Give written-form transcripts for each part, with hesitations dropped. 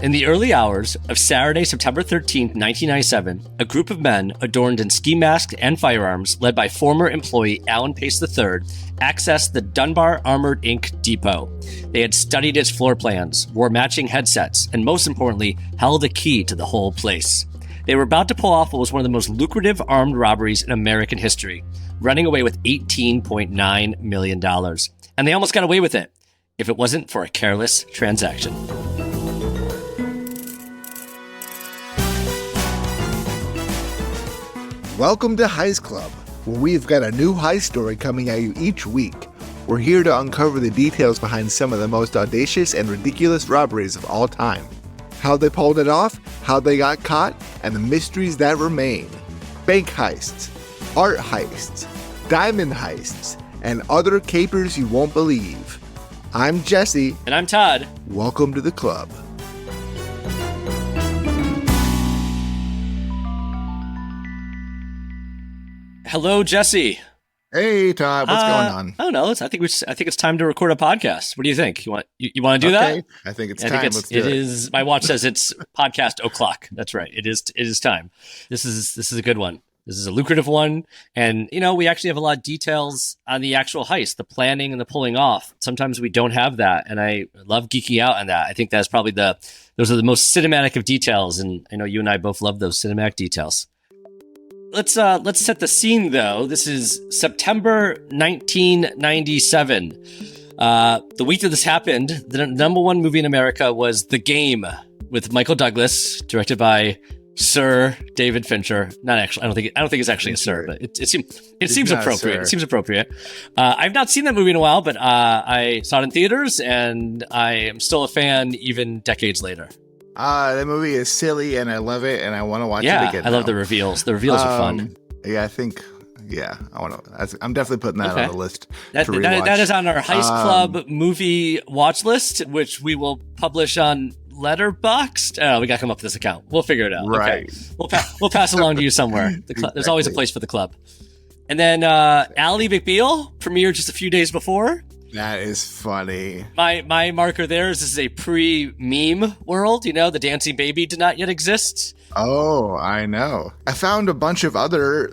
In the early hours of Saturday, September 13th, 1997, a group of men adorned in ski masks and firearms, led by former employee Alan Pace III, accessed the Dunbar Armored Inc. depot. They had studied its floor plans, wore matching headsets, and most importantly, held a key to the whole place. They were about to pull off what was one of the most lucrative armed robberies in American history, running away with $18.9 million. And they almost got away with it, if it wasn't for a careless transaction. Welcome to Heist Club, where we've got a new heist story coming at you each week. We're here to uncover the details behind some of the most audacious and ridiculous robberies of all time. How they pulled it off, how they got caught, and the mysteries that remain. Bank heists, art heists, diamond heists, and other capers you won't believe. I'm Jesse. And I'm Todd. Welcome to the club. Hello, Jesse. Hey, Todd. What's going on? I don't know. I think it's time to record a podcast. What do you think? You want to do that? I think it's time. Let's do it. It is. My watch says it's podcast o'clock. That's right. It is time. This is a good one. This is a lucrative one. And, we actually have a lot of details on the actual heist, the planning and the pulling off. Sometimes we don't have that. And I love geeking out on that. I think that's probably those are the most cinematic of details. And I know you and I both love those cinematic details. Let's set the scene, though. This is September 1997. The week that this happened, the number one movie in America was The Game with Michael Douglas, directed by Sir David Fincher. Not actually. I don't think it's actually a sir, but it seems appropriate. It seems appropriate. I've not seen that movie in a while, but I saw it in theaters, and I am still a fan even decades later. The movie is silly, and I love it, and I want to watch it again. I love the reveals. The reveals are fun. Yeah, I think. Yeah, I want to. I'm definitely putting that on the list to rewatch. That is on our Heist Club movie watch list, which we will publish on Letterboxd. Oh, we got to come up with this account. We'll figure it out. Right. Okay. We'll pass along to you somewhere. There's always a place for the club. And then Ally McBeal premiered just a few days before. That is funny. My marker there is this is a pre-meme world. The dancing baby did not yet exist. Oh, I know. I found a bunch of other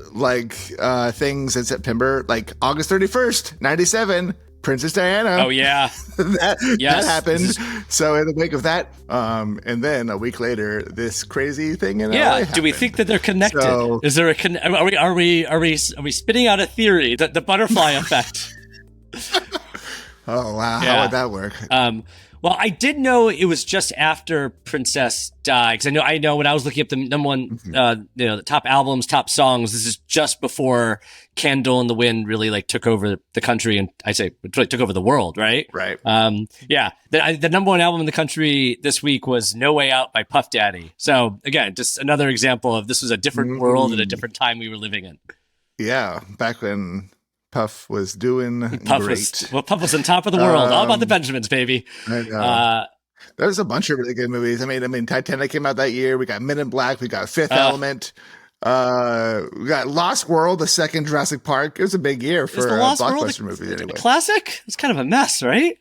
things in September, like August 31st, 97, Princess Diana. Oh, yeah. that happened. So in the wake of that, and then a week later, this crazy thing in LA happened. Do we think that they're connected? So, is there are we spitting out a theory that the butterfly effect? Oh, wow. Yeah. How would that work? Well, I did know it was just after Princess died, because I know when I was looking up the number one, the top albums, top songs, this is just before Candle in the Wind really took over the country, and I say it really took over the world, right? Right. The number one album in the country this week was No Way Out by Puff Daddy. So again, just another example of this was a different world at a different time we were living in. Yeah, back when Puff was doing great. Puff was on top of the world. All about the Benjamins, baby. I know. There's a bunch of really good movies. I mean, Titanic came out that year. We got Men in Black. We got Fifth Element. We got Lost World, the second Jurassic Park. It was a big year for blockbuster movies. Anyway, classic. It's kind of a mess, right?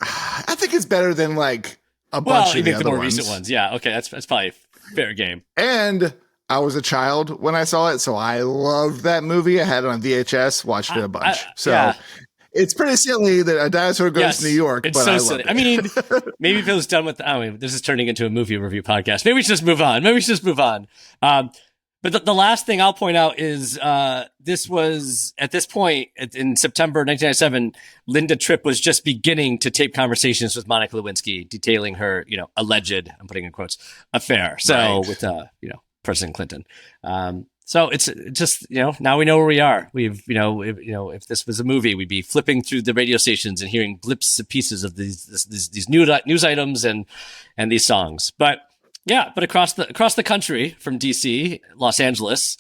I think it's better than a bunch of the other more ones. Recent ones. Yeah. Okay, that's probably fair game. And I was a child when I saw it, so I loved that movie. I had it on VHS, watched it a bunch. It's pretty silly that a dinosaur goes to New York, it's but so I silly. love it. Maybe if it was done with, this is turning into a movie review podcast. Maybe we should just move on. But the last thing I'll point out is this was, at this point, in September 1997, Linda Tripp was just beginning to tape conversations with Monica Lewinsky, detailing her, alleged, I'm putting in quotes, affair. So with, President Clinton. So it's just, now we know where we are. We've, if this was a movie, we'd be flipping through the radio stations and hearing blips and pieces of these news items and these songs. But across the country from DC, Los Angeles,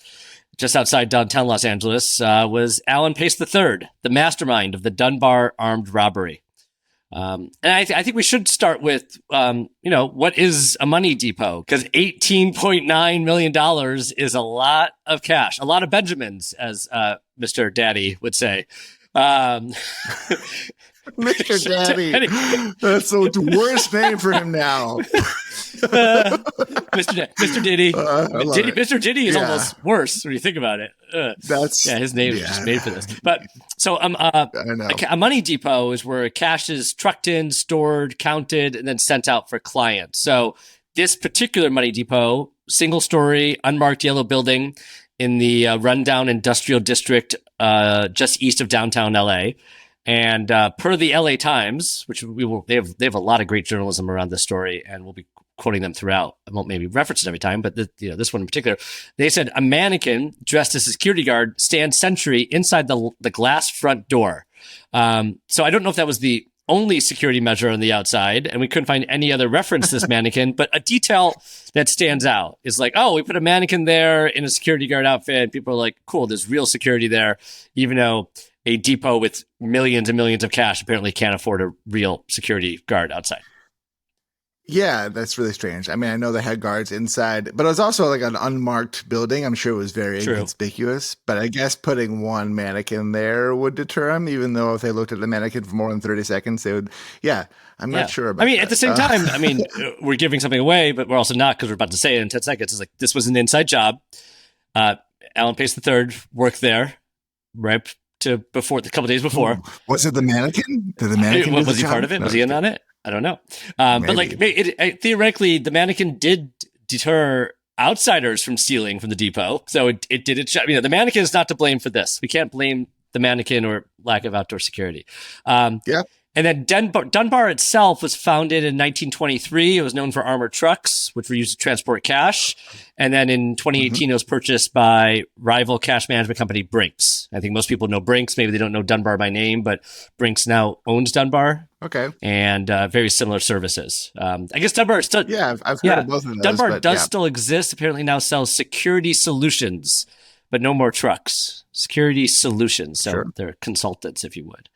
just outside downtown Los Angeles, was Alan Pace III, the mastermind of the Dunbar armed robbery. And I think we should start with, what is a money depot? Because $18.9 million is a lot of cash, a lot of Benjamins, as Mr. Daddy would say. Mr. Daddy. That's the worst name for him now. Mr. Diddy. Mr. Diddy is almost worse when you think about it. His name is just made for this. But so I know. A money depot is where cash is trucked in, stored, counted, and then sent out for clients. So this particular money depot, single story, unmarked yellow building in the rundown industrial district just east of downtown LA. And per the LA Times, which they have a lot of great journalism around this story, and we'll be quoting them throughout. I won't maybe reference it every time, but this one in particular, they said a mannequin dressed as a security guard stands sentry inside the glass front door. So I don't know if that was the only security measure on the outside, and we couldn't find any other reference to this mannequin, but a detail that stands out is like, oh, we put a mannequin there in a security guard outfit, and people are like, cool, there's real security there, even though a depot with millions and millions of cash apparently can't afford a real security guard outside. Yeah, that's really strange. I mean, I know they had guards inside, but it was also like an unmarked building. I'm sure it was very inconspicuous, but I guess putting one mannequin there would deter them, even though if they looked at the mannequin for more than 30 seconds, they would, I'm not sure about that. At the same time, we're giving something away, but we're also not, because we're about to say it in 10 seconds. It's like, this was an inside job. Alan Pace III worked there, right? Before a couple days before. Was it the mannequin? Did the mannequin was he part of it? Was he in on it? I don't know. But theoretically, the mannequin did deter outsiders from stealing from the depot. So it did its job. The mannequin is not to blame for this. We can't blame the mannequin or lack of outdoor security. And then Dunbar itself was founded in 1923. It was known for armored trucks, which were used to transport cash. And then in 2018, it was purchased by rival cash management company Brinks. I think most people know Brinks. Maybe they don't know Dunbar by name, but Brinks now owns Dunbar. Okay. And very similar services. I guess Dunbar still... Yeah, I've heard of both of those. Dunbar does still exist. Apparently now sells security solutions, but no more trucks. Security solutions. So they're consultants, if you would.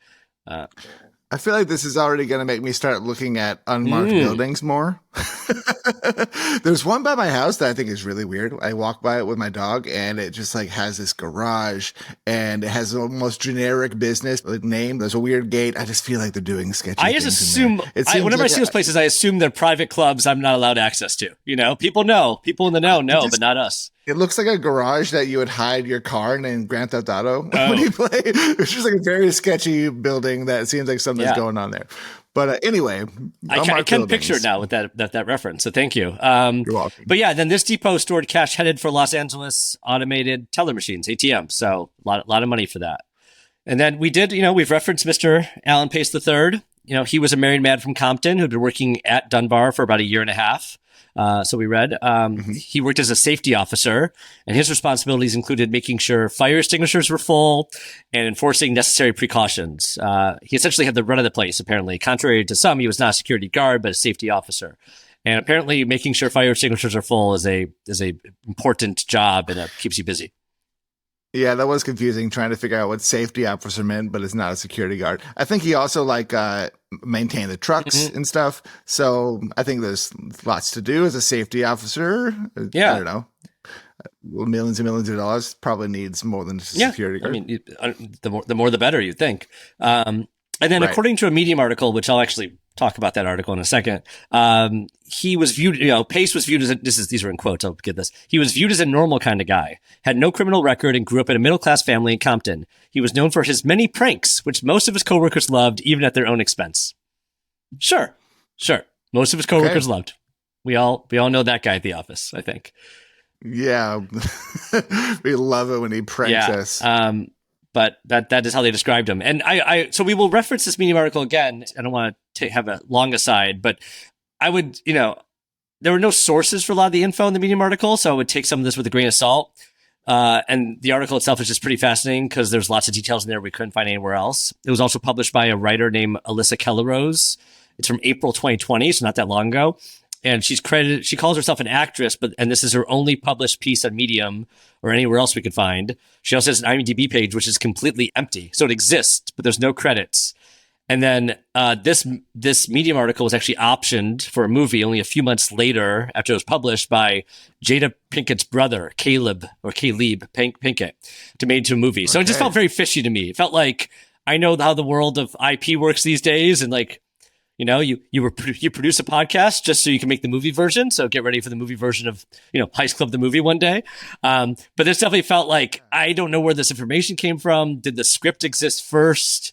I feel like this is already going to make me start looking at unmarked buildings more. There's one by my house that I think is really weird. I walk by it with my dog, and it just like has this garage, and it has almost generic business name. There's a weird gate. I just feel like they're doing sketchy things. I just assume whenever I see those places, I assume they're private clubs I'm not allowed access to. People in the know, but not us. It looks like a garage that you would hide your car in Grand Theft Auto when you play. It's just like a very sketchy building that seems like something's going on there. But anyway, I can picture it now with that reference. So thank you. You're welcome. But then this depot stored cash headed for Los Angeles automated teller machines, ATM. So a lot of money for that. And then we did, we've referenced Mr. Alan Pace III. He was a married man from Compton who'd been working at Dunbar for about a year and a half. So we read, he worked as a safety officer, and his responsibilities included making sure fire extinguishers were full and enforcing necessary precautions. He essentially had the run of the place, apparently. Contrary to some, he was not a security guard, but a safety officer. And apparently making sure fire extinguishers are full is a important job, and it keeps you busy. Yeah, that was confusing, trying to figure out what safety officer meant, but it's not a security guard. I think he also maintained the trucks and stuff. So I think there's lots to do as a safety officer. Yeah. I don't know. Millions and millions of dollars probably needs more than just a security guard. The more the better, you'd think. And then according to a Medium article, which I'll actually talk about that article in a second, he was viewed, Pace was viewed as these are in quotes, I'll get this. He was viewed as a normal kind of guy, had no criminal record, and grew up in a middle-class family in Compton. He was known for his many pranks, which most of his coworkers loved, even at their own expense. Sure. Most of his coworkers loved. We all know that guy at the office, I think. Yeah. We love it when he pranks us. But that is how they described him. And so we will reference this Medium article again. I don't want to have a long aside, but I would, there were no sources for a lot of the info in the Medium article, so I would take some of this with a grain of salt. And the article itself is just pretty fascinating because there's lots of details in there we couldn't find anywhere else. It was also published by a writer named Alyssa Kellerose. It's from April 2020, so not that long ago. And she calls herself an actress, and this is her only published piece on Medium or anywhere else we could find. She also has an IMDb page, which is completely empty. So it exists, but there's no credits. And then this Medium article was actually optioned for a movie only a few months later after it was published by Jada Pinkett's brother, Caleb Pinkett, to made into a movie. So it just felt very fishy to me. It felt like I know how the world of IP works these days, and like, you produce a podcast just so you can make the movie version. So get ready for the movie version of, Heist Club the movie one day. But this definitely felt like, I don't know where this information came from. Did the script exist first?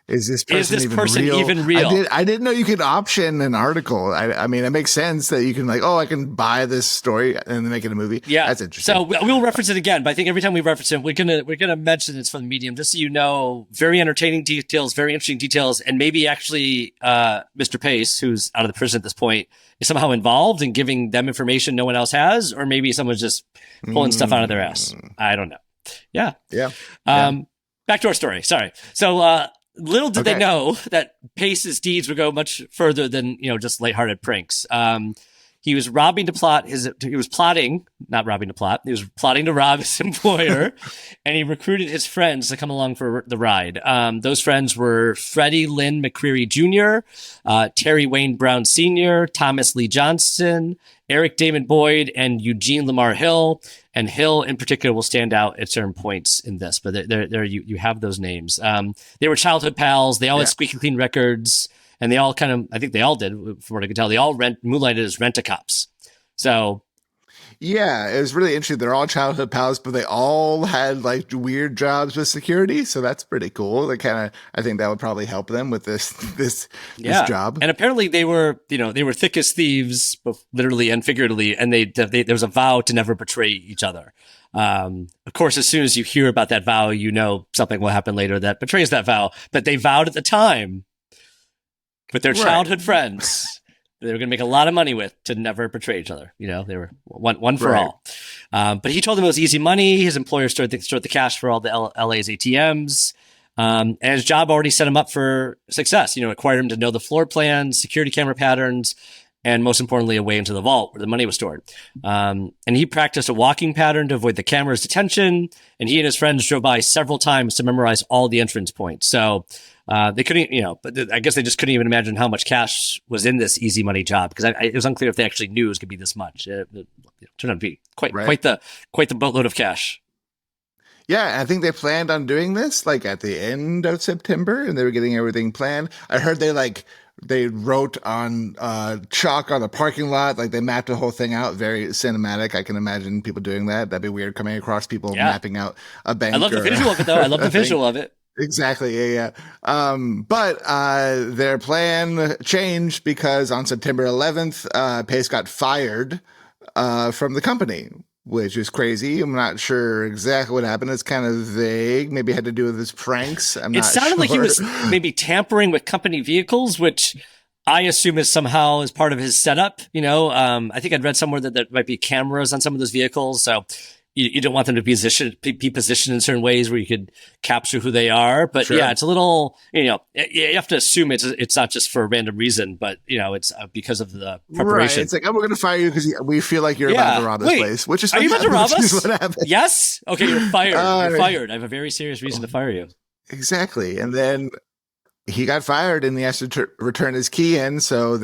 Is this person even real? I didn't know you could option an article. I mean, it makes sense that you can I can buy this story and then make it a movie. Yeah, that's interesting. So we'll reference it again, but I think every time we reference it, we're gonna mention it's from the Medium, just so you know. Very entertaining details, very interesting details, and maybe actually Mr. Pace, who's out of the prison at this point, is somehow involved in giving them information no one else has, or maybe someone's just pulling stuff out of their ass. I don't know. Yeah. Back to our story. Sorry. So. Little did they know that Pace's deeds would go much further than, just lighthearted pranks. He was plotting to rob his employer, and he recruited his friends to come along for the ride. Those friends were Freddie Lynn McCreary Jr., Terry Wayne Brown Sr., Thomas Lee Johnson, Eric Damon Boyd, and Eugene Lamar Hill. And Hill in particular will stand out at certain points in this, but there you have those names. They were childhood pals. They all had squeaky clean records, and they all I think they all did, from what I could tell, they all moonlighted as rent-a-cops. So. Yeah, it was really interesting. They're all childhood pals, but they all had like weird jobs with security. So that's pretty cool. I think that would probably help them with this job. And apparently they were thick as thieves, both literally and figuratively. And there was a vow to never betray each other. Of course, as soon as you hear about that vow, something will happen later that betrays that vow. But they vowed at the time with their childhood friends they were going to make a lot of money with to never betray each other. They were one for all. But he told them it was easy money. His employer stored the cash for all the LA's ATMs. And his job already set him up for success. Required him to know the floor plans, security camera patterns, and most importantly, a way into the vault where the money was stored. And he practiced a walking pattern to avoid the camera's detention. And he and his friends drove by several times to memorize all the entrance points. So they couldn't, but I guess they just couldn't even imagine how much cash was in this easy money job, because it was unclear if they actually knew it was going to be this much. It turned out to be quite the boatload of cash. Yeah, I think they planned on doing this like at the end of September, and they were getting everything planned. I heard they wrote on chalk on the parking lot, like they mapped the whole thing out. Very cinematic. I can imagine people doing that. That'd be weird coming across people mapping out a bank. I love the visual of it, though. I love the visual of it. Exactly. Yeah. But their plan changed because on September 11th, Pace got fired from the company, which is crazy. I'm not sure exactly what happened. It's kind of vague. Maybe it had to do with his pranks. It sounded like he was maybe tampering with company vehicles, which I assume is somehow as part of his setup. I think I'd read somewhere that there might be cameras on some of those vehicles. So you don't want them to be positioned in certain ways where you could capture who they are. But yeah, it's a little, you have to assume it's not just for a random reason, but it's because of the preparation. Right. It's like, we're going to fire you because we feel like you're about to rob this place. Which is, are you about to rob us? What happened. Yes. Okay. You're fired. You're fired. I have a very serious reason to fire you. Exactly. And then he got fired and he has to return his key in. So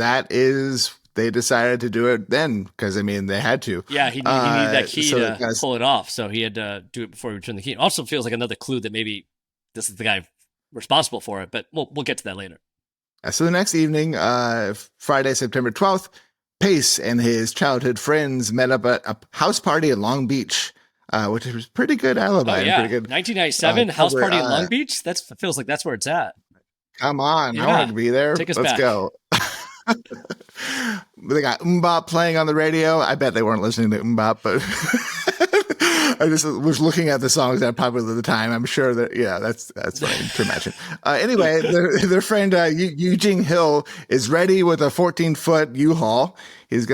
they decided to do it then because, they had to. Yeah, he needed that key to pull it off. So he had to do it before he returned the key. It also feels like another clue that maybe this is the guy responsible for it, but we'll get to that later. So the next evening, Friday, September 12th, Pace and his childhood friends met up at a house party in Long Beach, which was pretty good alibi. Oh, yeah. Pretty good, 1997, house party in Long Beach? That feels like that's where it's at. Come on. Yeah. I want to be there. Take us Let's back. Go. They got Mbop playing on the radio. I bet they weren't listening to Mbop, but I just was looking at the songs that are popular at the time. I'm sure that, that's funny to imagine. Anyway, their friend Eugene Hill is ready with a 14-foot U-Haul. He's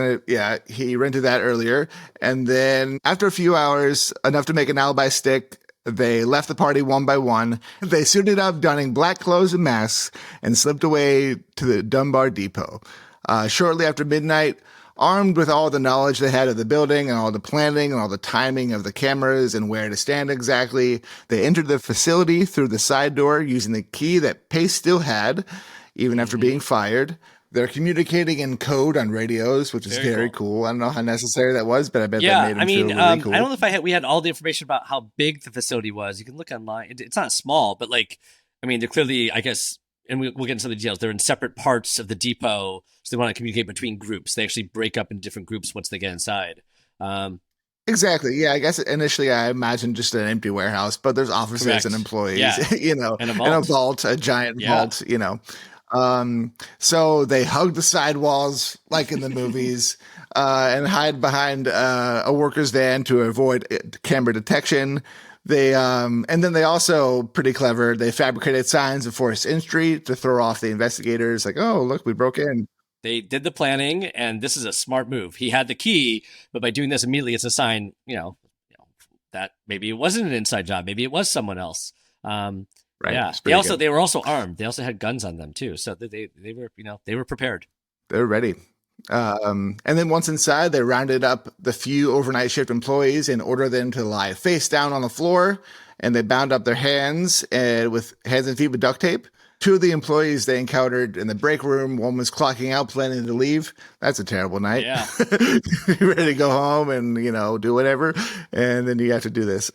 he rented that earlier. And then after a few hours, enough to make an alibi stick, they left the party one by one. They suited up, donning black clothes and masks, and slipped away to the Dunbar depot. Shortly after midnight, armed with all the knowledge they had of the building and all the planning and all the timing of the cameras and where to stand exactly, they entered the facility through the side door using the key that Pace still had. even after being fired. They're communicating in code on radios, which is very cool. I don't know how necessary that was, but I bet that made them feel really cool. I don't know if we had all the information about how big the facility was. You can look online. It's not small, but like, I mean, they're clearly, I guess, and we'll get into some of the details. They're in separate parts of the depot, so they want to communicate between groups. They actually break up in different groups once they get inside. Exactly. Yeah, I guess initially I imagined just an empty warehouse, but there's offices and employees, you know, and a vault, a giant vault, you know. So they hug the sidewalls like in the movies, and hide behind a worker's van to avoid camera detection. They and then they also, pretty clever, they fabricated signs of forced entry to throw off the investigators, like, oh, look, we broke in. They did the planning, and this is a smart move. He had the key, but by doing this immediately, it's a sign, that maybe it wasn't an inside job. Maybe it was someone else. Right. Yeah. They were also armed. They also had guns on them too. So they were prepared. They were ready. And then once inside, they rounded up the few overnight shift employees and ordered them to lie face down on the floor. And they bound up their hands with hands and feet with duct tape. Two of the employees they encountered in the break room, one was clocking out, planning to leave. That's a terrible night. Yeah. You're ready to go home and, do whatever. And then you have to do this.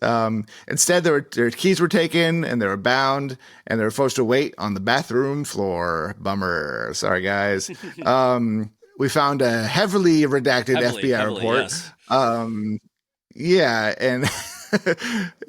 Instead, their keys were taken and they were bound and they were forced to wait on the bathroom floor. Bummer. Sorry, guys. We found a heavily redacted FBI report. Yes. Yeah. And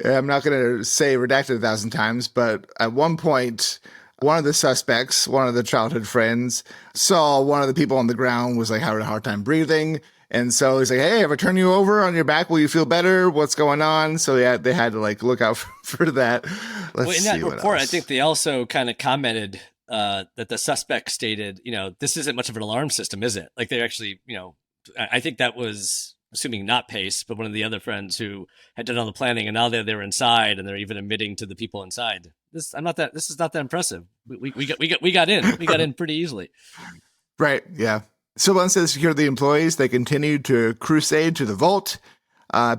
I'm not going to say redacted 1,000 times, but at one point, one of the suspects, one of the childhood friends, saw one of the people on the ground was like having a hard time breathing. And so he's like, hey, if I turn you over on your back, will you feel better? What's going on? So yeah, they had to like look out for that. In that report, I think they also kind of commented that the suspect stated, this isn't much of an alarm system, is it? Like they actually, I think that was assuming not Pace, but one of the other friends who had done all the planning, and now they're inside and they're even admitting to the people inside. This is not that impressive. We got in pretty easily. Right. Yeah. So once they secured the employees, they continued to crusade to the vault.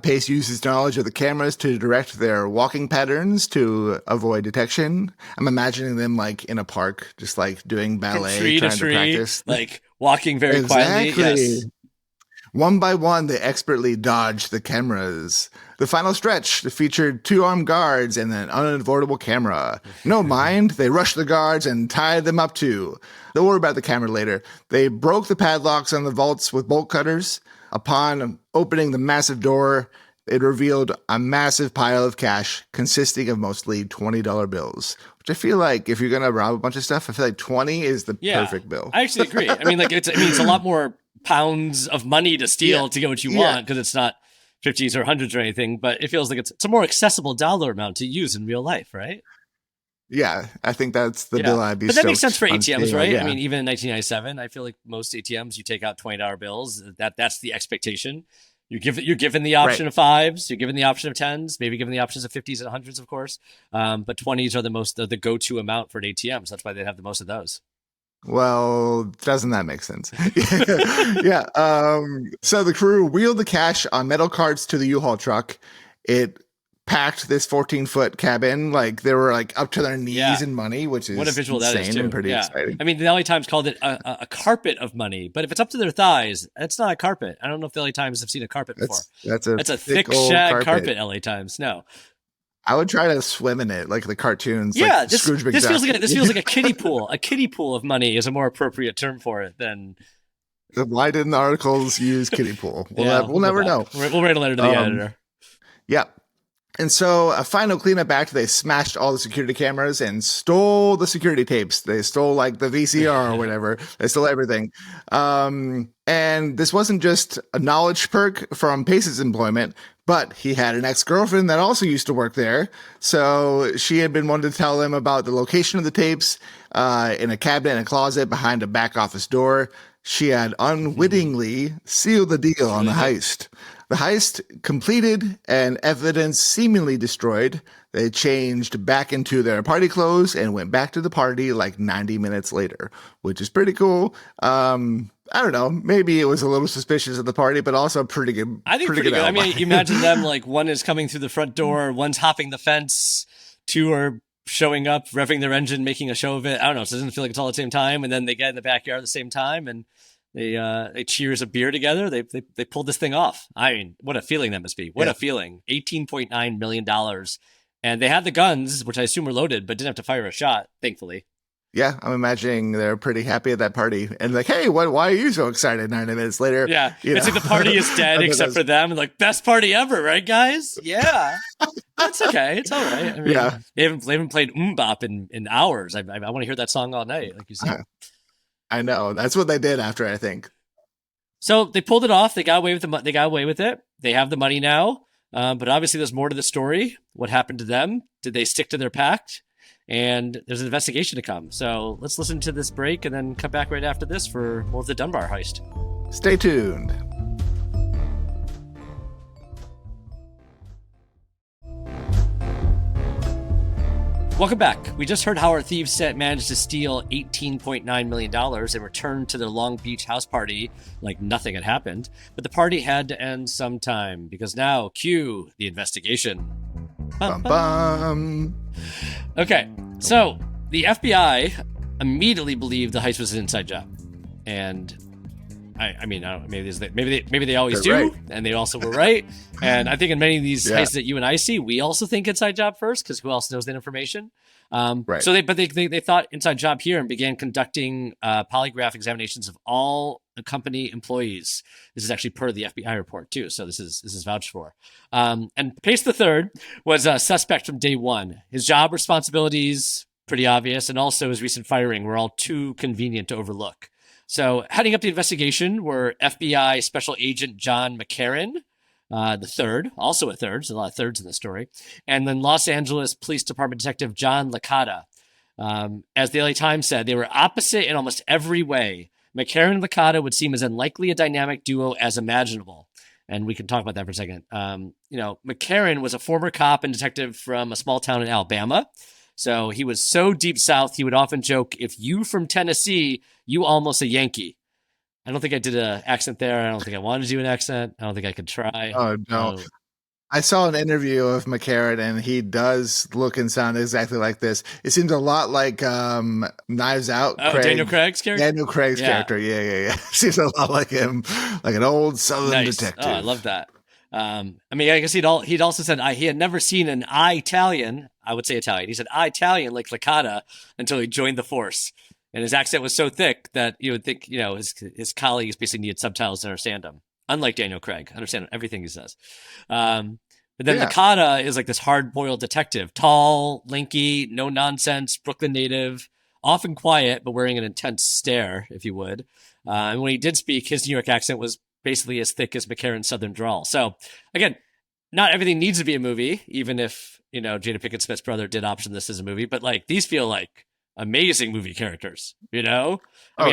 Pace used his knowledge of the cameras to direct their walking patterns to avoid detection. I'm imagining them like in a park, just like doing ballet, from tree trying to tree, to practice, like walking very quietly. Yes. One by one, they expertly dodged the cameras. The final stretch featured 2 armed guards and an unavoidable camera. No mind, they rushed the guards and tied them up too. Don't worry about the camera later. They broke the padlocks on the vaults with bolt cutters. Upon opening the massive door, it revealed a massive pile of cash consisting of mostly $20 bills, which I feel like if you're going to rob a bunch of stuff, I feel like 20 is the perfect bill. I actually agree. I mean, it's a lot more pounds of money to steal to get what you want, because it's not 50s or 100s or anything, but it feels like it's a more accessible dollar amount to use in real life, right? Yeah, I think that's the bill I'd be But that makes sense for ATMs, right? Yeah. I mean, even in 1997, I feel like most ATMs, you take out $20 bills. That's the expectation. You're given the option of 5s. You're given the option of 10s. Maybe given the options of 50s and 100s, of course. But 20s are the go-to amount for ATMs. That's why they have the most of those. Well, doesn't that make sense? Yeah. So the crew wheeled the cash on metal carts to the U-Haul truck. It packed this 14-foot cabin. Like they were like up to their knees in money, which is what a visual that is too. And pretty exciting. I mean, the LA Times called it a carpet of money, but if it's up to their thighs, it's not a carpet. I don't know if the LA Times have seen a carpet before. That's a thick shag carpet. LA Times, no. I would try to swim in it, like the cartoons. Yeah, like this feels like a kiddie pool. A kiddie pool of money is a more appropriate term for it than. Why didn't the articles use kiddie pool? We'll never know. We'll write a letter to the editor. Yeah. And so a final cleanup act, they smashed all the security cameras and stole the security tapes. They stole like the VCR or whatever. They stole everything. And this wasn't just a knowledge perk from Pace's employment, but he had an ex-girlfriend that also used to work there. So she had been wanting to tell him about the location of the tapes in a cabinet and a closet behind a back office door. She had unwittingly sealed the deal on the heist. The heist completed and evidence seemingly destroyed. They changed back into their party clothes and went back to the party like 90 minutes later, which is pretty cool. I don't know. Maybe it was a little suspicious of the party, but also pretty good. I think pretty good. I mean, imagine them like one is coming through the front door, one's hopping the fence, 2 are showing up, revving their engine, making a show of it. I don't know. So it doesn't feel like it's all at the same time. And then they get in the backyard at the same time and they cheers a beer together. They pulled this thing off. I mean, what a feeling that must be. What a feeling. $18.9 million. And they had the guns, which I assume were loaded, but didn't have to fire a shot, thankfully. Yeah, I'm imagining they're pretty happy at that party. And like, hey, why are you so excited 90 minutes later? Yeah, it's like the party is dead except for them. Like, best party ever, right, guys? Yeah. That's okay. It's all right. I mean, they haven't played Bop in hours. I want to hear that song all night, like you said. I know. That's what they did after, I think. So they pulled it off. They got away with They got away with it. They have the money now. But obviously there's more to the story. What happened to them? Did they stick to their pact? And there's an investigation to come. So let's listen to this break and then come back right after this for more of the Dunbar heist. Stay tuned. Welcome back. We just heard how our thieves set managed to steal $18.9 million and return to their Long Beach house party like nothing had happened. But the party had to end sometime because now, cue the investigation. Bum, bum. Okay, so the FBI immediately believed the heist was an inside job. And I mean, I don't know, maybe they always do, right. And they also were right. And I think in many of these heists that you and I see, we also think inside job first, because who else knows that information? Right. So they thought inside job here and began conducting polygraph examinations of all company employees. This is actually per the FBI report too, so this is vouched for. And Pace III was a suspect from day one. His job responsibilities pretty obvious, and also his recent firing were all too convenient to overlook. So heading up the investigation were FBI Special Agent John McCarran, the third, also a third, so a lot of thirds in the story, and then Los Angeles Police Department Detective John Licata. As the LA Times said, they were opposite in almost every way. McCarran and Licata would seem as unlikely a dynamic duo as imaginable. And we can talk about that for a second. McCarran was a former cop and detective from a small town in Alabama. So he was so deep south, he would often joke, if you from Tennessee, you almost a Yankee. I don't think I did an accent there. I don't think I wanted to do an accent. I don't think I could try. Oh, no. I saw an interview of McCarran, and he does look and sound exactly like this. It seems a lot like Knives Out. Daniel Craig's character? Daniel Craig's character. Yeah. Seems a lot like him, like an old Southern detective. Oh, I love that. I guess he'd also said he had never seen an Italian. I would say Italian. He said Italian like Licata until he joined the force. And his accent was so thick that you would think, his colleagues basically needed subtitles to understand him. Unlike Daniel Craig, understand everything he says. But then Licata is like this hard-boiled detective, tall, lanky, no nonsense, Brooklyn native, often quiet, but wearing an intense stare, if you would. And when he did speak, his New York accent was basically as thick as McCarran's Southern drawl. So again, not everything needs to be a movie, even if, Jada Pinkett Smith's brother did option this as a movie, but like these feel like amazing movie characters, I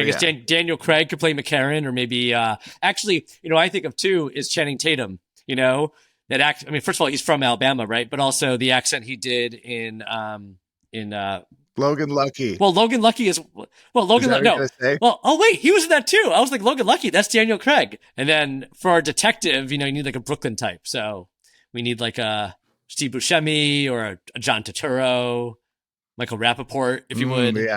guess Daniel Craig could play McCarran, or maybe, I think of too is Channing Tatum, first of all, he's from Alabama, right? But also the accent he did in Logan Lucky. Well, Logan Lucky is Logan. No. Well, oh wait, he was in that too. I was like, Logan Lucky, that's Daniel Craig. And then for our detective, you need like a Brooklyn type. So we need like a Steve Buscemi or a John Turturro, Michael Rappaport, if you would. Yeah,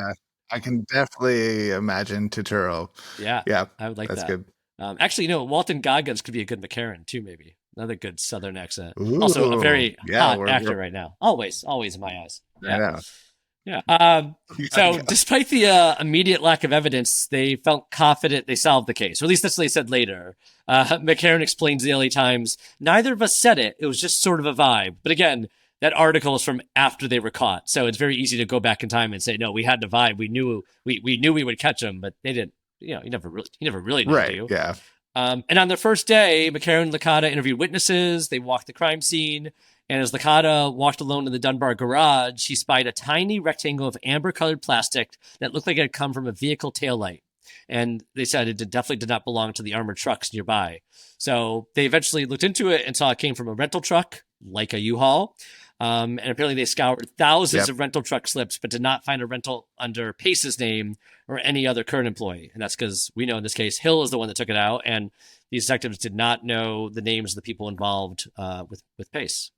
I can definitely imagine Turturro. Yeah, I would like that. That's good. Walton Goggins could be a good McCarran too, maybe. Another good Southern accent. Ooh, also a very hot actor right now. Always in my eyes. Yeah. So despite the immediate lack of evidence, they felt confident they solved the case, or at least that's what they said later. McCarran explains to the LA Times, neither of us said it. It was just sort of a vibe. But again, that article is from after they were caught. So it's very easy to go back in time and say, no, we had the vibe. We knew we would catch them, but they didn't. You never really know, right, do you? Yeah. And on their first day, McCarran and Licata interviewed witnesses. They walked the crime scene. And as Licata walked alone in the Dunbar garage, she spied a tiny rectangle of amber-colored plastic that looked like it had come from a vehicle taillight. And they said it definitely did not belong to the armored trucks nearby. So they eventually looked into it and saw it came from a rental truck, like a U-Haul. And apparently they scoured thousands of rental truck slips, but did not find a rental under Pace's name or any other current employee. And that's because we know in this case, Hill is the one that took it out. And these detectives did not know the names of the people involved with Pace.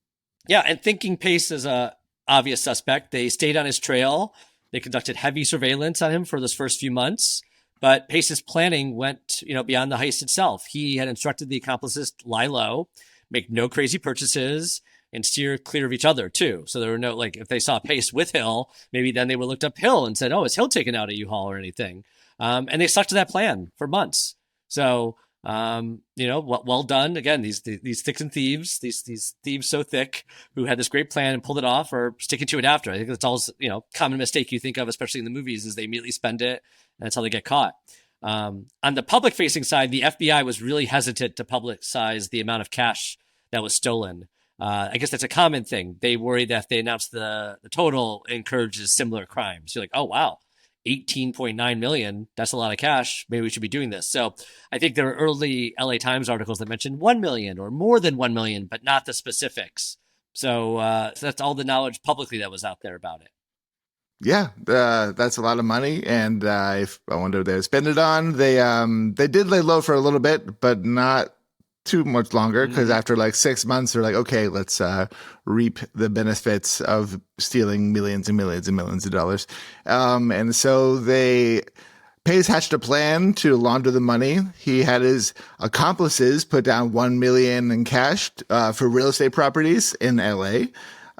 Yeah, and thinking Pace is a obvious suspect. They stayed on his trail. They conducted heavy surveillance on him for those first few months. But Pace's planning went, beyond the heist itself. He had instructed the accomplices to lie low, make no crazy purchases, and steer clear of each other too. So there were no, like, if they saw Pace with Hill, maybe then they would looked up Hill and said, "Oh, is Hill taking out a U-Haul or anything?" And they stuck to that plan for months. So, well done. Again, these thick and thieves, these thieves so thick who had this great plan and pulled it off, or sticking to it after. I think that's always, common mistake you think of, especially in the movies, is they immediately spend it, and that's how they get caught. On the public facing side, the FBI was really hesitant to publicize the amount of cash that was stolen. I guess that's a common thing. They worry that if they announce the total, it encourages similar crimes. You're like, oh, wow, 18.9 million. That's a lot of cash. Maybe we should be doing this. So I think there were early LA Times articles that mentioned 1 million or more than 1 million, but not the specifics. So that's all the knowledge publicly that was out there about it. Yeah, that's a lot of money, and if I wonder what they would spend it on. They did lay low for a little bit, but not too much longer, because after like 6 months, they're like, okay, let's reap the benefits of stealing millions and millions and millions of dollars. And so Pace hatched a plan to launder the money. He had his accomplices put down 1 million in cash for real estate properties in LA.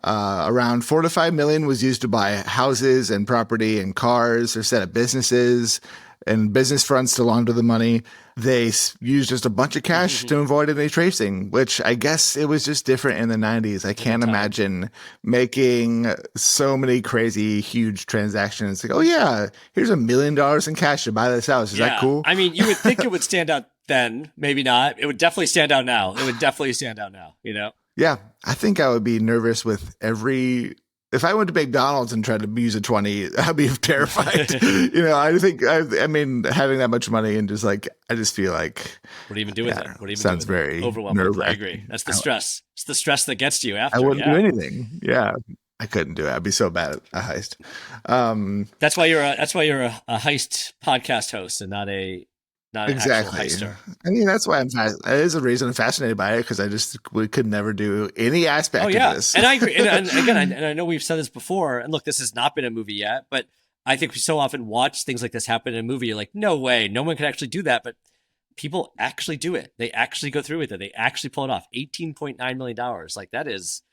Around 4 to 5 million was used to buy houses and property and cars, or set up businesses and business fronts to launder the money. They used just a bunch of cash to avoid any tracing, which I guess it was just different in the 90s. I can't imagine making so many crazy, huge transactions. Like, oh yeah, here's $1 million in cash to buy this house. Is that cool? I mean, you would think it would stand out then, maybe not. It would definitely stand out now. Yeah, I think I would be nervous with if I went to McDonald's and tried to use a 20, I'd be terrified. I mean, having that much money and just like, I just feel like, what do you even do with it? What do you even sounds do with very overwhelming. I agree. That's the stress. It's the stress that gets to you after. I wouldn't do anything. Yeah. I couldn't do it. I'd be so bad at a heist. That's why you're a heist podcast host and not an exactly. actual heister. I mean, that's why that is a reason I'm fascinated by it, because we could never do any aspect of this. And I agree. And again, I know we've said this before, and look, this has not been a movie yet, but I think we so often watch things like this happen in a movie. You're like, no way, no one could actually do that. But people actually do it. They actually go through with it. They actually pull it off. $18.9 million. Like, that is,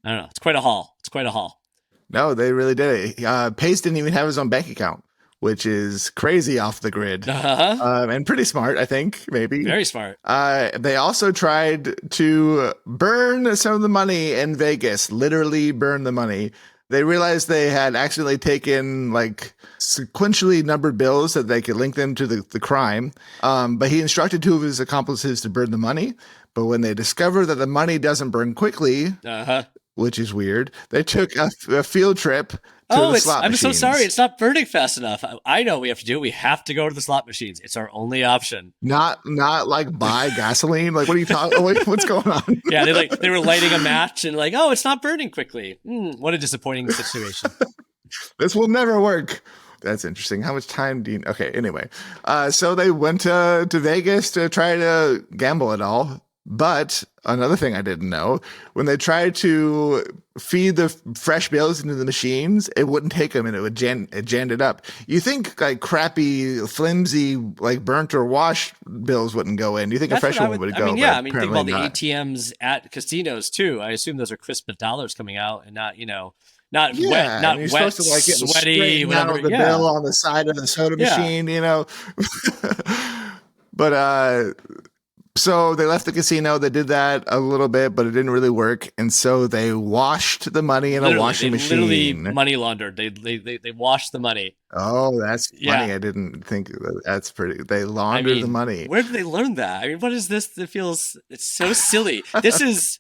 I don't know. It's quite a haul. No, they really did it. Pace didn't even have his own bank account, which is crazy off the grid, and pretty smart, I think, maybe. Very smart. They also tried to burn some of the money in Vegas, literally burn the money. They realized they had accidentally taken like sequentially numbered bills that they could link them to the crime. But he instructed 2 of his accomplices to burn the money. But when they discovered that the money doesn't burn quickly, which is weird, they took a field trip. I'm so sorry. It's not burning fast enough. I know what we have to do. We have to go to the slot machines. It's our only option. Not like buy gasoline. Like, what are you talking? What's going on? Yeah, they were lighting a match and like, oh, it's not burning quickly. What a disappointing situation. This will never work. That's interesting. How much time do you? Okay. Anyway, so they went to Vegas to try to gamble it all. But another thing I didn't know, when they tried to feed the fresh bills into the machines, it wouldn't take them, and it jammed it up. You think like crappy, flimsy, like burnt or washed bills wouldn't go in. You think a fresh one would go? I mean, think about the ATMs at casinos too. I assume those are crisp dollars coming out, and not wet, to like sweaty, whatever. The bill on the side of the soda machine, But so they left the casino. They did that a little bit, but it didn't really work. And so they washed the money in a washing machine. Literally money laundered. They washed the money. Oh, that's funny. I didn't think that's pretty. They laundered the money. Where did they learn that? I mean, what is this? It's so silly. This is,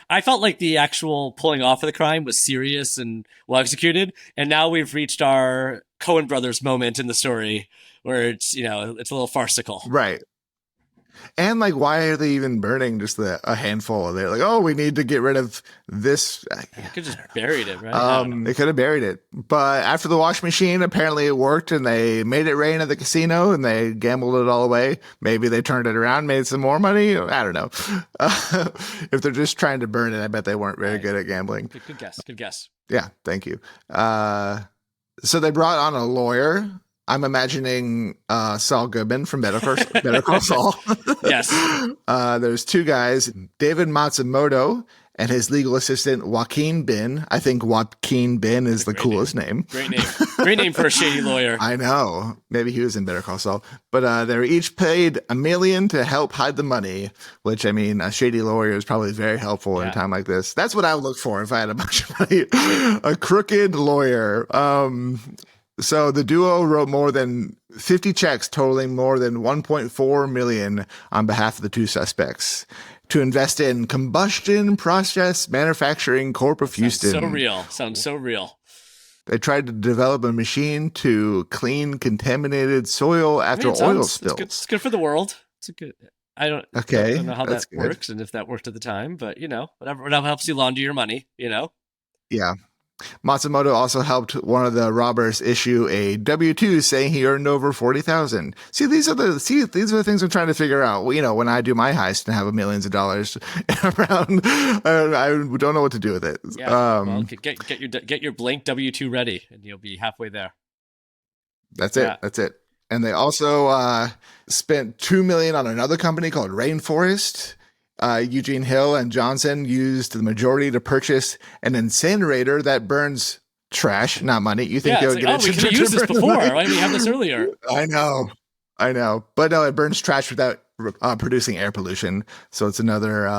I felt like the actual pulling off of the crime was serious and well executed. And now we've reached our Coen brothers moment in the story where it's a little farcical. Right. And like, why are they even burning just a handful of it? Like, oh, we need to get rid of this. They could have just buried it, right? They could have buried it. But after the wash machine, apparently it worked, and they made it rain at the casino, and they gambled it all away. Maybe they turned it around, made some more money. I don't know. If they're just trying to burn it, I bet they weren't very good at gambling. Good guess. Yeah, thank you. So they brought on a lawyer. I'm imagining Saul Goodman from Better Call Saul. Yes. There's two guys, David Matsumoto and his legal assistant Joaquin Bin. I think Joaquin Bin is the coolest name. Great name. Great name for a shady lawyer. I know. Maybe he was in Better Call Saul. But they were each paid $1 million to help hide the money, which, I mean, a shady lawyer is probably very helpful in a time like this. That's what I would look for if I had a bunch of money. A crooked lawyer. So the duo wrote more than 50 checks totaling more than $1.4 million on behalf of the two suspects to invest in Combustion Process Manufacturing Corp of Houston. Sounds so real. They tried to develop a machine to clean contaminated soil after oil spills. It's good for the world. It's a good. I don't know how that works and if that worked at the time, but whatever helps you launder your money. Yeah. Matsumoto also helped one of the robbers issue a W-2 saying he earned over $40,000. These are the things I'm trying to figure out. Well, when I do my heist and have millions of dollars around, I don't know what to do with it. Yeah, get your blank W-2 ready, and you'll be halfway there. That's it. That's it. And they also spent $2 million on another company called Rainforest. Eugene Hill and Johnson used the majority to purchase an incinerator that burns trash, not money. You think they would get it? We could have used this before. Why didn't we have this earlier? I know. But no, it burns trash without producing air pollution. So it's another,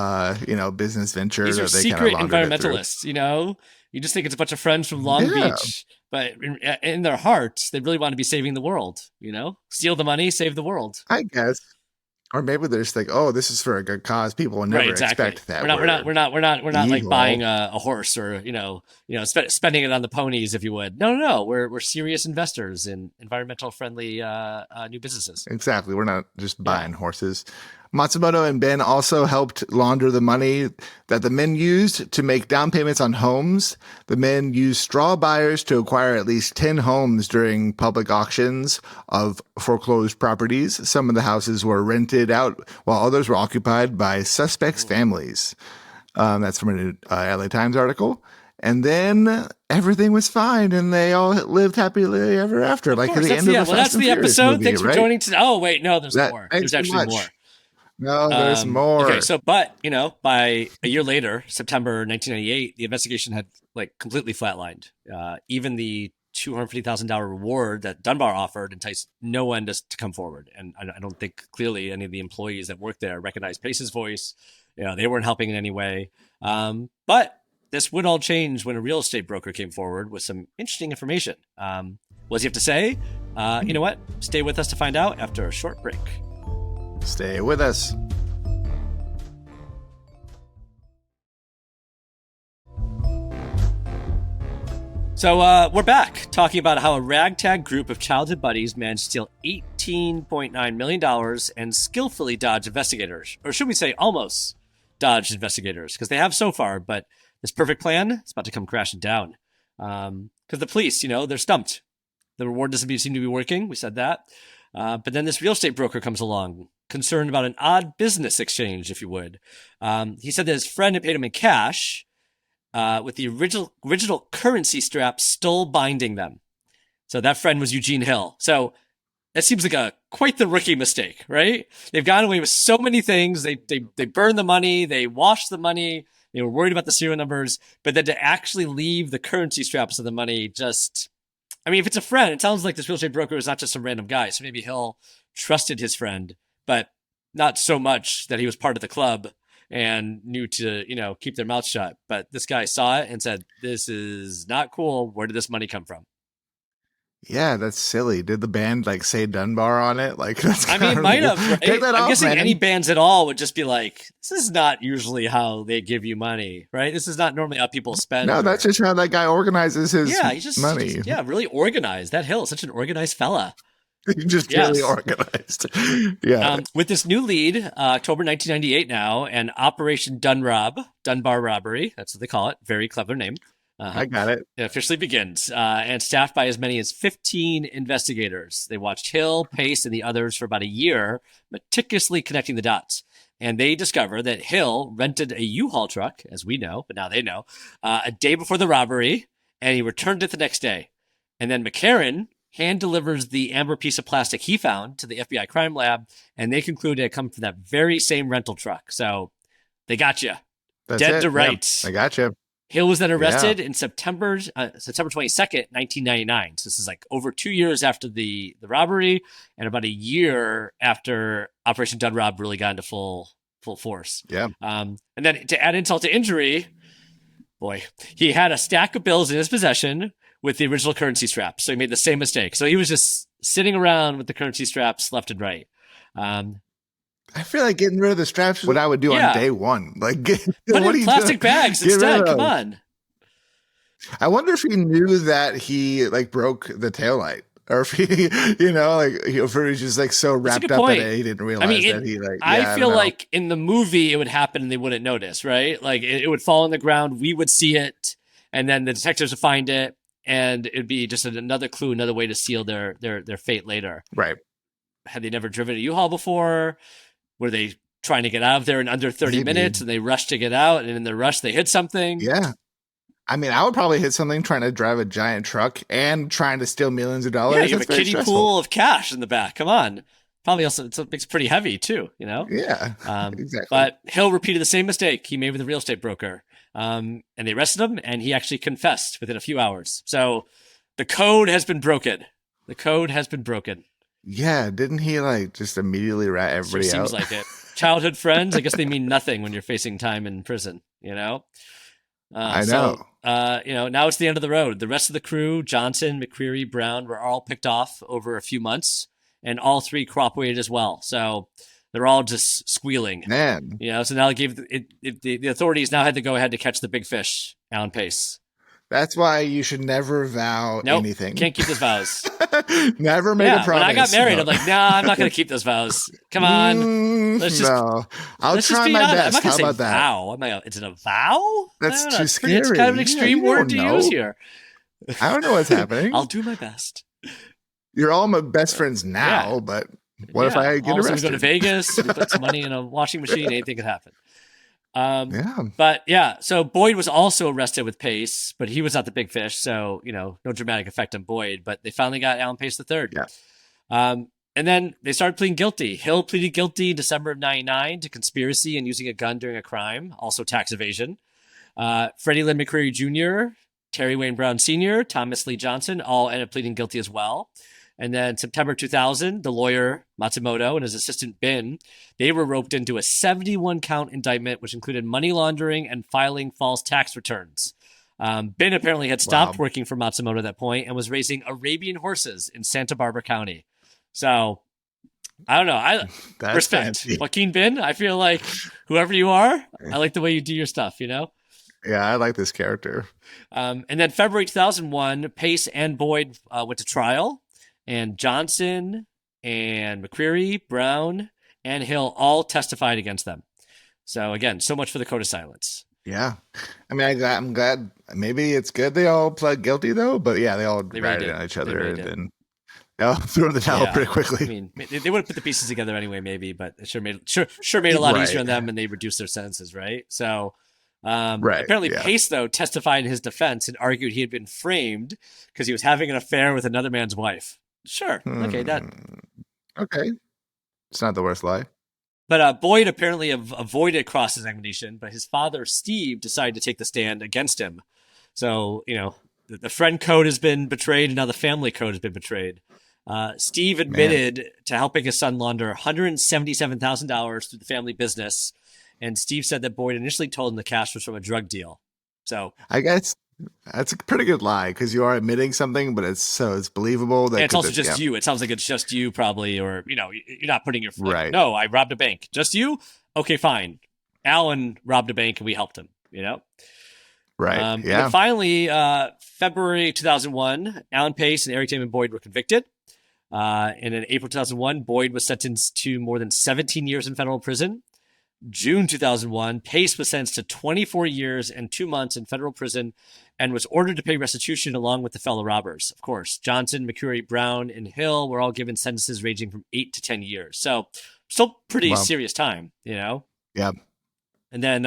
business venture. These are secret environmentalists. You just think it's a bunch of friends from Long Beach, but in their hearts, they really want to be saving the world. Steal the money, save the world. I guess. Or maybe they're just like, oh, this is for a good cause. People will never expect that. We're not like buying a horse or spending it on the ponies, if you would. No. We're serious investors in environmental friendly new businesses. Exactly. We're not just buying horses. Matsumoto and Ben also helped launder the money that the men used to make down payments on homes. The men used straw buyers to acquire at least 10 homes during public auctions of foreclosed properties. Some of the houses were rented out while others were occupied by suspects' families. That's from a LA Times article. And then everything was fine, and they all lived happily ever after. Like at the end of the that's the episode. Movie, Thanks for joining today. Oh, wait, no, there's more. There's actually more. No, there's more. Okay, so, by a year later, September 1998, the investigation had completely flatlined. Even the $250,000 reward that Dunbar offered enticed no one to come forward. And I don't think clearly any of the employees that worked there recognized Pace's voice. They weren't helping in any way. But this would all change when a real estate broker came forward with some interesting information. What does he have to say? You know what? Stay with us to find out after a short break. Stay with us. So we're back talking about how a ragtag group of childhood buddies managed to steal $18.9 million and skillfully dodge investigators. Or should we say almost dodged investigators, because they have so far, but this perfect plan is about to come crashing down. Because the police, they're stumped. The reward doesn't seem to be working. We said that. But then this real estate broker comes along, concerned about an odd business exchange, if you would. He said that his friend had paid him in cash with the original currency strap still binding them. So that friend was Eugene Hill. So that seems like quite the rookie mistake, right? They've gotten away with so many things. They burned the money. They washed the money. They were worried about the serial numbers. But then to actually leave the currency straps of the money if it's a friend, it sounds like this real estate broker is not just some random guy. So maybe Hill trusted his friend, but not so much that he was part of the club and knew to, keep their mouth shut. But this guy saw it and said, this is not cool. Where did this money come from? Yeah, that's silly. Did the band say Dunbar on it? Might have, right? Take that I'm off, guessing man. any bands at all would just be like, this is not usually how they give you money, right? This is not normally how people spend. No, that's just how that guy organizes his money. Really organized. That Hill is such an organized fella. Really organized. Yeah. With this new lead, October 1998 now, and Operation Dunbar Robbery, that's what they call it. Very clever name. I got it. It officially begins, and staffed by as many as 15 investigators. They watched Hill, Pace, and the others for about a year, meticulously connecting the dots. And they discover that Hill rented a U-Haul truck, as we know, but now they know, a day before the robbery, and he returned it the next day. And then McCarran hand delivers the amber piece of plastic he found to the FBI crime lab, and they concluded it come from that very same rental truck. So they got you. That's Dead it. to rights. I got you. Hill was then arrested in September 22nd, 1999. So this is like over 2 years after the robbery and about a year after Operation Dunrob really got into full force. Yeah. And then to add insult to injury, boy, he had a stack of bills in his possession with the original currency straps. So he made the same mistake. So he was just sitting around with the currency straps left and right. I feel like getting rid of the straps is what I would do on day one. Like, put in plastic bags instead. Come on. I wonder if he knew that he like broke the taillight, or if he, if he was just like so wrapped up in it, he didn't realize that he like. Yeah, I feel like in the movie it would happen and they wouldn't notice, right? Like it would fall on the ground, we would see it, and then the detectives would find it, and it'd be just another clue, another way to seal their fate later. Right. Had they never driven a U-Haul before? Were they trying to get out of there in under 30 minutes and they rushed to get out, and in their rush they hit something? Yeah. I mean, I would probably hit something trying to drive a giant truck and trying to steal millions of dollars. Yeah, you have a kiddie pool of cash in the back. Come on. Probably also, it's pretty heavy too, Yeah, exactly. But Hill repeated the same mistake he made with the real estate broker. And they arrested him, and he actually confessed within a few hours. So the code has been broken. The code has been broken. Yeah, didn't he like just immediately rat everybody out? Seems like it. Childhood friends, I guess they mean nothing when you're facing time in prison, I know. So, now it's the end of the road. The rest of the crew, Johnson, McCreary, Brown, were all picked off over a few months, and all three cooperated as well. So they're all just squealing. Man. So now they gave the authorities now had to go ahead to catch the big fish, Alan Pace. That's why you should never vow anything. Can't keep those vows. Never make a promise. When I got married, I'm like, I'm not going to keep those vows. Come on. Let's just. No. I'll try my best. I'm not How say about that? Vow. Is it a vow? That's too scary. It's kind of an extreme word to use here. I don't know what's happening. I'll do my best. You're all my best friends now, but what if I get arrested? We go to Vegas, we put some money in a washing machine, anything could happen. So Boyd was also arrested with Pace, but he was not the big fish. So, no dramatic effect on Boyd, but they finally got Alan Pace III. Yeah. And then they started pleading guilty. Hill pleaded guilty in December of 1999 to conspiracy and using a gun during a crime, also tax evasion. Freddie Lynn McCreary Jr., Terry Wayne Brown Sr., Thomas Lee Johnson all ended up pleading guilty as well. And then September 2000, the lawyer Matsumoto and his assistant Bin, they were roped into a 71-count indictment, which included money laundering and filing false tax returns. Bin apparently had stopped working for Matsumoto at that point and was raising Arabian horses in Santa Barbara County. So, I don't know. I respect fancy. Joaquin Bin. I feel like whoever you are, I like the way you do your stuff, Yeah, I like this character. And then February 2001, Pace and Boyd went to trial. And Johnson and McCreary, Brown, and Hill all testified against them. So again, so much for the code of silence. Yeah. I mean, I'm glad. Maybe it's good they all pled guilty, though. But yeah, they all ratted on each other and then threw in the towel pretty quickly. I mean, they would have put the pieces together anyway, maybe, but it sure made it a lot easier on them, and they reduced their sentences, right? So apparently Pace, though, testified in his defense and argued he had been framed because he was having an affair with another man's wife. Sure. Okay, Okay. It's not the worst lie. But Boyd apparently avoided cross-examination, but his father, Steve, decided to take the stand against him. So, the friend code has been betrayed, and now the family code has been betrayed. Steve admitted to helping his son launder $177,000 through the family business, and Steve said that Boyd initially told him the cash was from a drug deal. So I guess that's a pretty good lie because you are admitting something, but it's believable. That it's also just you. It sounds like it's just you, probably, or you're not putting your right. No, I robbed a bank. Just you? Okay, fine. Alan robbed a bank and we helped him. Right. And then finally, February 2001, Alan Pace and Eric Damon Boyd were convicted. And in April 2001, Boyd was sentenced to more than 17 years in federal prison. June 2001, Pace was sentenced to 24 years and 2 months in federal prison and was ordered to pay restitution along with the fellow robbers. Of course, Johnson, McCreary, Brown, and Hill were all given sentences ranging from 8 to 10 years. So still pretty serious time, Yeah. And then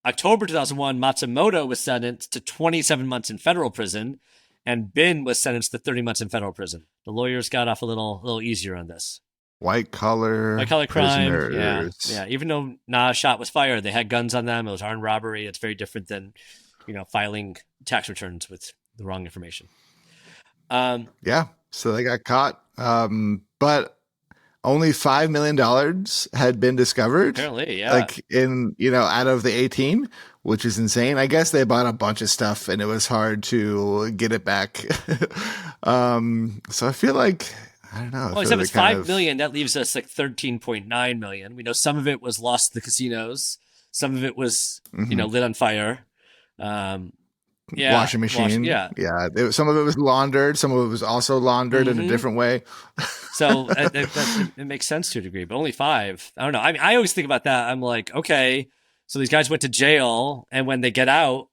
October 2001, Matsumoto was sentenced to 27 months in federal prison, and Bin was sentenced to 30 months in federal prison. The lawyers got off a little easier on this. White collar crime. prisoners. Yeah. Even though not a shot was fired, they had guns on them. It was armed robbery. It's very different than, filing tax returns with the wrong information. Yeah. So they got caught. But only $5 million had been discovered. Apparently, yeah. Like out of the 18, which is insane. I guess they bought a bunch of stuff and it was hard to get it back. So I feel like, I don't know. Well, except it's $5 million. That leaves us like $13.9 million. We know some of it was lost to the casinos. Some of it was, lit on fire. Washing machine. Yeah. Some of it was laundered. Some of it was also laundered in a different way. So it makes sense to a degree, but only 5. I don't know. I mean, I always think about that. I'm like, okay, so these guys went to jail, and when they get out,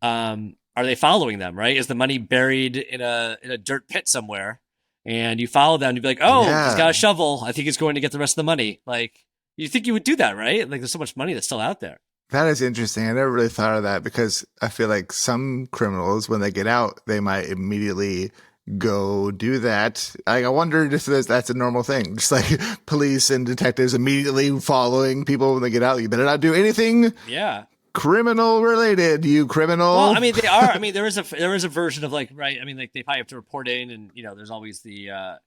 are they following them? Right? Is the money buried in a dirt pit somewhere? And you follow them, you'd be like, oh, he's got a shovel. I think he's going to get the rest of the money. Like, you think you would do that, right? Like, there's so much money that's still out there. That is interesting. I never really thought of that because I feel like some criminals, when they get out, they might immediately go do that. I wondered if that's a normal thing. Just like police and detectives immediately following people when they get out. You better not do anything. Yeah. Criminal related, you criminal. Well, I mean, they are. I mean, there is a version of like, right. I mean, like they probably have to report in, and there's always the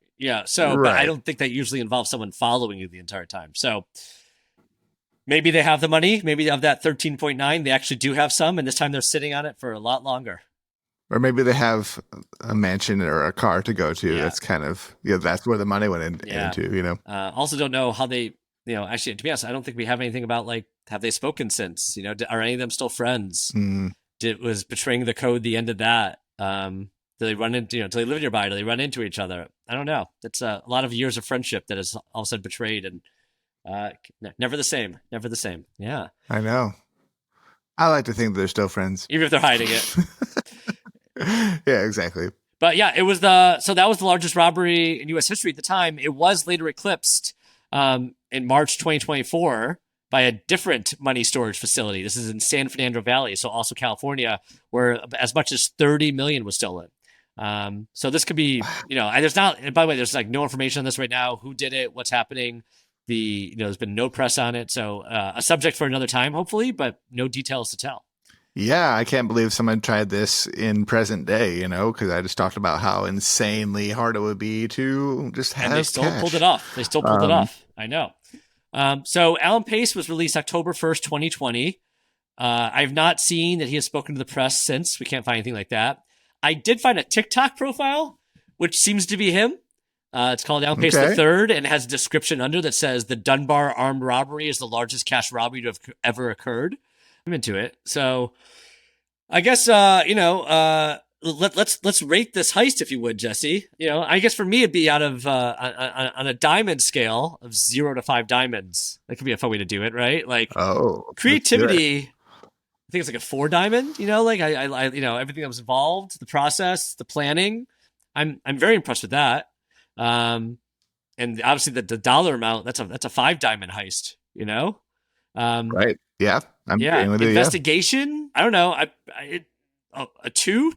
So, right. But I don't think that usually involves someone following you the entire time. So maybe they have the money. Maybe of that 13.9, they actually do have some, and this time they're sitting on it for a lot longer. Or maybe they have a mansion or a car to go to. Yeah. That's kind of that's where the money went into. Also, don't know how they. Actually, to be honest, I don't think we have anything about like, have they spoken since? Are any of them still friends? Was betraying the code the end of that? Do they run into, do they live nearby? Do they run into each other? I don't know. It's a lot of years of friendship that is all of a sudden betrayed, and never the same. Never the same. Yeah. I know. I like to think they're still friends. Even if they're hiding it. Yeah, exactly. But yeah, so that was the largest robbery in U.S. history at the time. It was later eclipsed in March 2024 by a different money storage facility. This is in San Fernando Valley, so also California, where as much as 30 million was stolen. So this could be, there's not, and by the way, there's like no information on this right now. Who did it? What's happening? There's been no press on it. So a subject for another time, hopefully, but no details to tell. Yeah, I can't believe someone tried this in present day, because I just talked about how insanely hard it would be to just have. And they still pulled it off. I know. So Alan Pace was released October 1st, 2020. I've not seen that he has spoken to the press since. We can't find anything like that. I did find a TikTok profile, which seems to be him. It's called Alan Pace III, and it has a description under that says the Dunbar Armored Robbery is the largest cash robbery to have ever occurred. I'm into it. So I guess, let's rate this heist, if you would, Jesse. I guess for me, it'd be out of, on a diamond scale of 0 to 5 diamonds. That could be a fun way to do it, right? Like, creativity, I think it's like a 4 diamond, like I everything that was involved, the process, the planning. I'm very impressed with that. And obviously the dollar amount, that's a 5 diamond heist, right. Yeah. I'm with investigation. I don't know. A 2,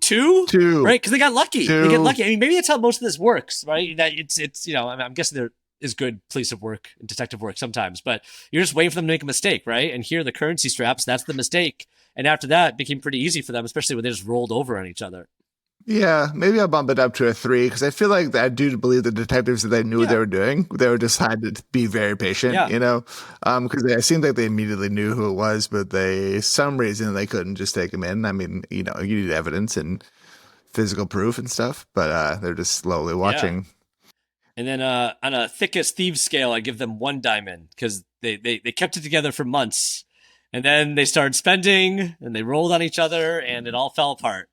right? Because they got lucky. 2. They get lucky. I mean, maybe that's how most of this works, right? That it's I'm guessing there is good police work and detective work sometimes, but you're just waiting for them to make a mistake, right? And here, the currency straps, that's the mistake. And after that, it became pretty easy for them, especially when they just rolled over on each other. Yeah, maybe I'll bump it up to a 3 because I feel like I do believe the detectives that they knew what they were doing. They were just had to be very patient, because it seemed like they immediately knew who it was, but some reason they couldn't just take him in. I mean, you need evidence and physical proof and stuff, but they're just slowly watching. Yeah. And then on a thick as thieves scale, I give them 1 diamond because they kept it together for months, and then they started spending and they rolled on each other and it all fell apart.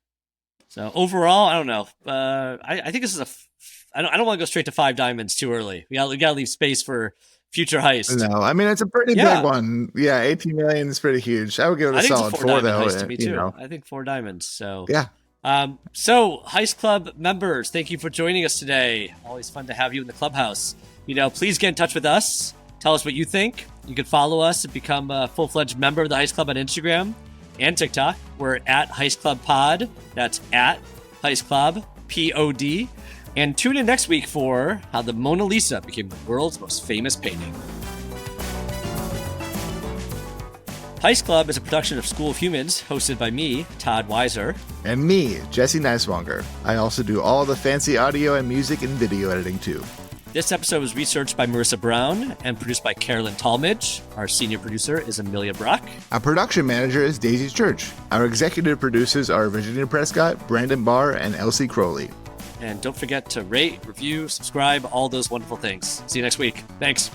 So overall, I don't know. I think this is I don't want to go straight to 5 diamonds too early. We gotta leave space for future heist. No, I mean it's a pretty big one. Yeah, 18 million is pretty huge. I would give it a solid 4 though. Heist to me too. I think 4 diamonds. So yeah. So Heist Club members, thank you for joining us today. Always fun to have you in the clubhouse. Please get in touch with us. Tell us what you think. You can follow us and become a full-fledged member of the Heist Club on Instagram and TikTok. We're at Heist Club Pod. That's at Heist Club POD. And tune in next week for how the Mona Lisa became the world's most famous painting. Heist Club is a production of School of Humans, hosted by me, Todd Weiser. And me, Jesse Neiswanger. I also do all the fancy audio and music and video editing too. This episode was researched by Marissa Brown and produced by Carolyn Talmadge. Our senior producer is Amelia Brock. Our production manager is Daisy Church. Our executive producers are Virginia Prescott, Brandon Barr, and Elsie Crowley. And don't forget to rate, review, subscribe, all those wonderful things. See you next week. Thanks.